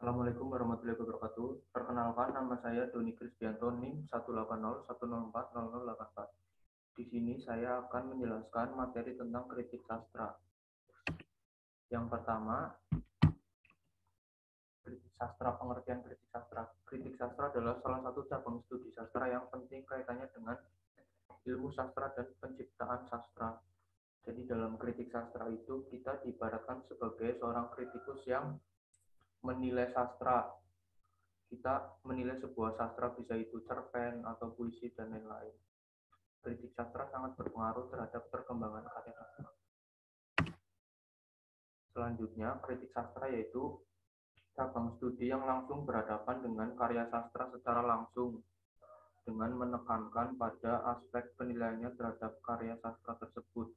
Assalamualaikum warahmatullahi wabarakatuh. Perkenalkan, nama saya Doni Krisdianto, NIM 18010400084. Di sini saya akan menjelaskan materi tentang kritik sastra. Yang pertama, kritik sastra, pengertian kritik sastra. Kritik sastra adalah salah satu cabang studi sastra yang penting kaitannya dengan ilmu sastra dan penciptaan sastra. Jadi dalam kritik sastra itu kita diibaratkan sebagai seorang kritikus yang menilai sastra. Kita menilai sebuah sastra, bisa itu cerpen atau puisi dan lain-lain. Kritik sastra sangat berpengaruh terhadap perkembangan karya sastra. Selanjutnya, kritik sastra yaitu cabang studi yang langsung berhadapan dengan karya sastra secara langsung dengan menekankan pada aspek penilaiannya terhadap karya sastra tersebut.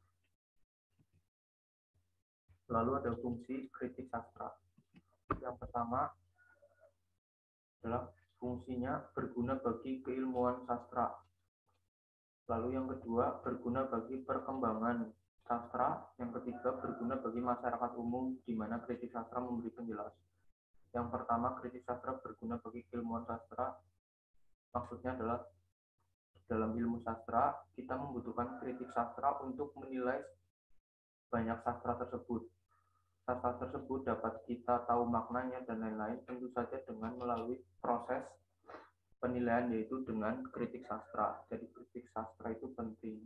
Lalu ada fungsi kritik sastra. Yang pertama adalah fungsinya berguna bagi keilmuan sastra. Lalu yang kedua, berguna bagi perkembangan sastra. Yang ketiga, berguna bagi masyarakat umum, di mana kritik sastra memberi penjelasan. Yang pertama, kritik sastra berguna bagi keilmuan sastra. Maksudnya adalah dalam ilmu sastra, kita membutuhkan kritik sastra untuk menilai banyak sastra tersebut. Sastra tersebut dapat kita tahu maknanya dan lain-lain, tentu saja dengan melalui proses penilaian, yaitu dengan kritik sastra. Jadi kritik sastra itu penting.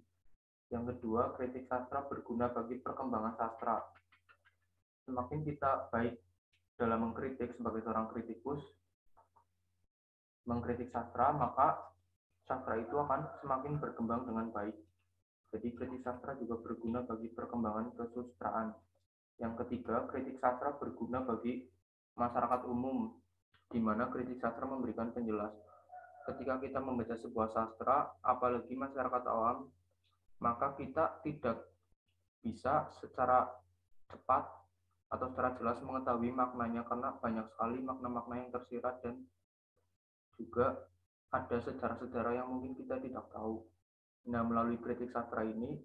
Yang kedua, kritik sastra berguna bagi perkembangan sastra. Semakin kita baik dalam mengkritik sebagai seorang kritikus, mengkritik sastra, maka sastra itu akan semakin berkembang dengan baik. Jadi kritik sastra juga berguna bagi perkembangan kesusastraan. Yang ketiga, kritik sastra berguna bagi masyarakat umum, di mana kritik sastra memberikan penjelasan. Ketika kita membaca sebuah sastra, apalagi masyarakat awam, maka kita tidak bisa secara cepat atau secara jelas mengetahui maknanya, karena banyak sekali makna-makna yang tersirat dan juga ada sejarah-sejarah yang mungkin kita tidak tahu. Nah, melalui kritik sastra ini,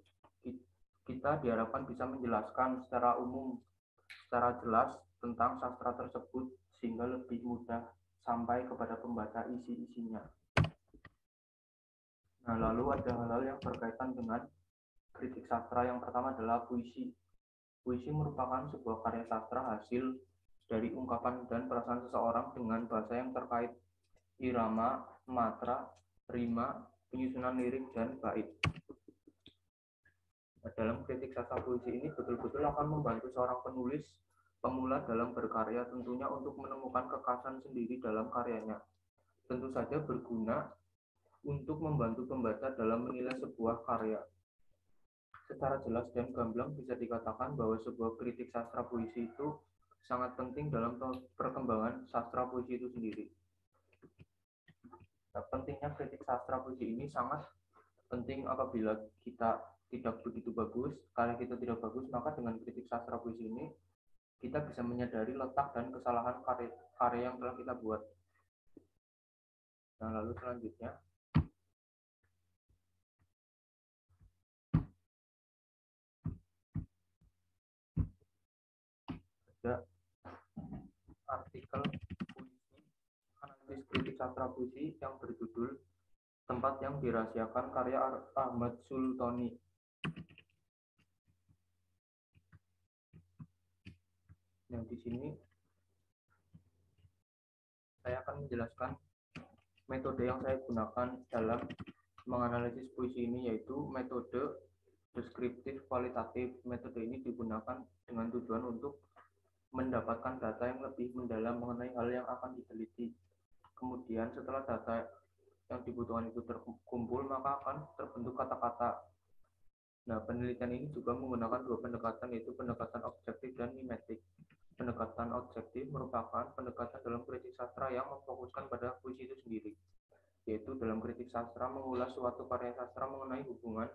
kita diharapkan bisa menjelaskan secara umum, secara jelas tentang sastra tersebut, sehingga lebih mudah sampai kepada pembaca isi-isinya. Nah, lalu ada hal-hal yang berkaitan dengan kritik sastra. Yang pertama adalah puisi. Puisi merupakan sebuah karya sastra hasil dari ungkapan dan perasaan seseorang dengan bahasa yang terkait irama, matra, rima, penyusunan lirik, dan bait. Dalam kritik sastra puisi ini betul-betul akan membantu seorang penulis pemula dalam berkarya, tentunya untuk menemukan kekhasan sendiri dalam karyanya. Tentu saja berguna untuk membantu pembaca dalam menilai sebuah karya. Secara jelas dan gamblang bisa dikatakan bahwa sebuah kritik sastra puisi itu sangat penting dalam perkembangan sastra puisi itu sendiri. Nah, pentingnya kritik sastra puisi ini sangat penting. Apabila kita tidak begitu bagus, karya kita tidak bagus, maka dengan kritik sastra puisi ini kita bisa menyadari letak dan kesalahan karya yang telah kita buat. Nah, lalu selanjutnya ada artikel puisi, analisis kritik sastra puisi yang berjudul Tempat yang Dirahasiakan karya Ahmad Sultoni. Yang di sini saya akan menjelaskan metode yang saya gunakan dalam menganalisis puisi ini, yaitu metode deskriptif kualitatif. Metode ini digunakan dengan tujuan untuk mendapatkan data yang lebih mendalam mengenai hal yang akan diteliti. Kemudian setelah data yang dibutuhkan itu terkumpul, maka akan terbentuk kata-kata. Nah, penelitian ini juga menggunakan dua pendekatan, yaitu pendekatan objektif dan mimetik. Pendekatan objektif merupakan pendekatan dalam kritik sastra yang memfokuskan pada puisi itu sendiri, yaitu dalam kritik sastra mengulas suatu karya sastra mengenai hubungan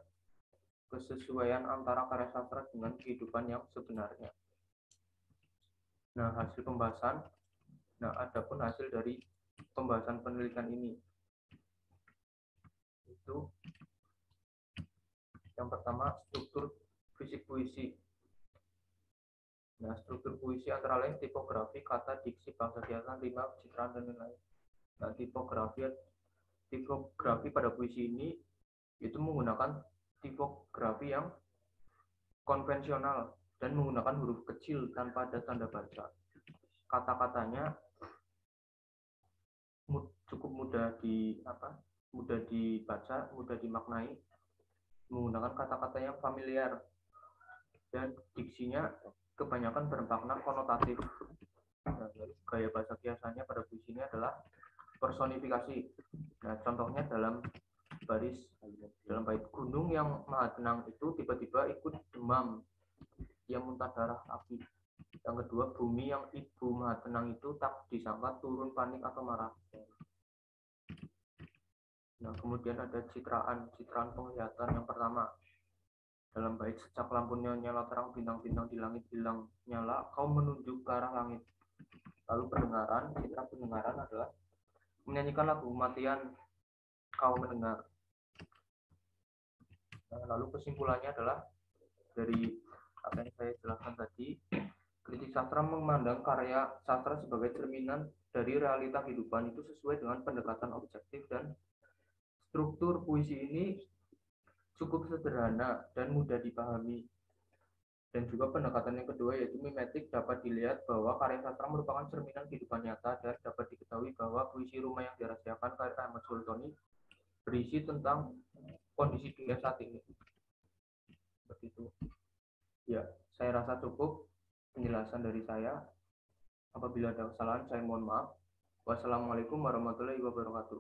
kesesuaian antara karya sastra dengan kehidupan yang sebenarnya. Nah, hasil pembahasan. Nah, adapun hasil dari pembahasan penelitian ini itu yang pertama, struktur fisik puisi. Nah, struktur puisi antara lain tipografi, kata, diksi, bahasa kiasan, rima, pencitraan, dan lain-lain. Nah, tipografi pada puisi ini itu menggunakan tipografi yang konvensional dan menggunakan huruf kecil tanpa ada tanda baca. Kata-katanya cukup mudah dibaca, mudah dimaknai, menggunakan kata-kata yang familiar, dan diksinya kebanyakan bermakna konotatif. Nah, gaya bahasa kiasannya pada puisi ini adalah personifikasi. Nah, contohnya dalam bait gunung yang maha tenang itu tiba-tiba ikut demam yang muntah darah api. Yang kedua, bumi yang ibu maha tenang itu tak disangka turun panik atau marah. Nah, kemudian ada citraan penglihatan. Yang pertama, dalam bait sejak lampunya nyala terang, bintang-bintang di langit hilang nyala, kau menunjuk ke arah langit. Lalu citra pendengaran adalah menyanyikan lagu kematian, kau mendengar. Nah, lalu kesimpulannya adalah dari apa yang saya jelaskan tadi, kritik sastra memandang karya sastra sebagai cerminan dari realita kehidupan itu sesuai dengan pendekatan objektif, dan struktur puisi ini cukup sederhana dan mudah dipahami. Dan juga pendekatan yang kedua yaitu mimetik, dapat dilihat bahwa karya sastra merupakan cerminan kehidupan nyata, dan dapat diketahui bahwa puisi Rumah yang Dirahasiakan karya Ahmad Sultoni berisi tentang kondisi dunia saat ini. Seperti itu. Ya, saya rasa cukup penjelasan dari saya. Apabila ada kesalahan, saya mohon maaf. Wassalamualaikum warahmatullahi wabarakatuh.